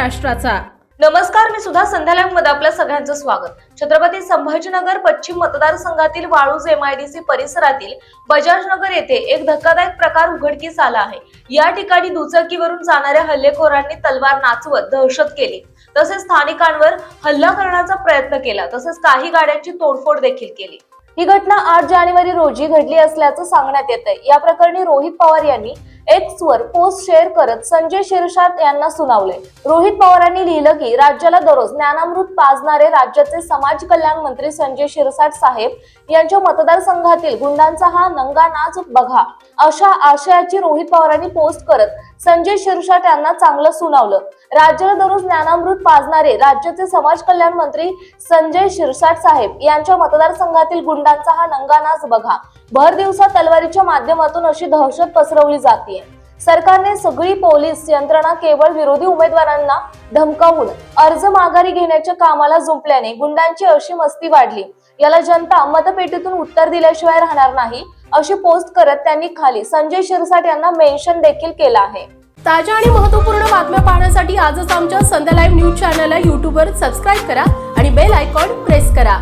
महाराष्ट्राचा। नमस्कार, मी सुद्धा संध्या लाईव्ह मध्ये आपल्या सगळ्यांचं स्वागत। छत्रपती संभाजीनगर पश्चिम मतदारसंघातील वाळूज एमआयडीसी परिसरातील बजाजनगर येथे एक धक्कादायक प्रकार उघडकीस आला आहे। या ठिकाणी दुचाकीवरून जाणाऱ्या हल्लेखोरांनी तलवार नाचवत दहशत केली, तसेच स्थानिकांवर हल्ला करण्याचा प्रयत्न केला, तसेच काही गाड्यांची तोडफोड देखील केली। ही घटना 8 जानेवारी रोजी घडली असल्याचं सांगण्यात येतंय। या प्रकरणी रोहित पवार यांनी एक्स वर पोस्ट शेअर करत संजय शिरसाट यांना सुनावले। रोहित पवारांनी लिहिलं की राज्याला दररोज ज्ञानामृत पाजणारे राज्याचे समाज कल्याण मंत्री संजय शिरसाट साहेब यांच्या मतदारसंघातील गुंडांचा हा नंगा नाच बघा, अशा आशयाची रोहित पवारांनी पोस्ट करत संजय शिरसाट यांना चांगलं सुनावलं। राज्याला दररोज ज्ञानामृत पाजणारे राज्याचे समाज कल्याण मंत्री संजय शिरसाट साहेब यांच्या मतदारसंघातील गुंडांचा हा नंगा नाच बघा। भर दिवसा तलवारीच्या माध्यमातून अशी दहशत पसरवली जाते। सरकारने सगळी पोलीस यंत्रणा केवळ विरोधी उमेदवारांना धमकावून अर्ज माघारी घेण्याच्या कामाला जुंपल्याने गुंडांची अशी मस्ती वाढली। याला जनता मतपेटीतून उत्तर दिल्याशिवाय राहणार नाही, अशी पोस्ट करत त्यांनी खाली संजय शिरसाट यांना मेन्शन देखील केलं आहे। ताज्या आणि महत्त्वपूर्ण बातम्या पाहण्यासाठी आजच आमच्या संध्या लाईव्ह न्यूज चॅनलला YouTube वर सबस्क्राईब करा आणि बेल आयकॉन प्रेस करा।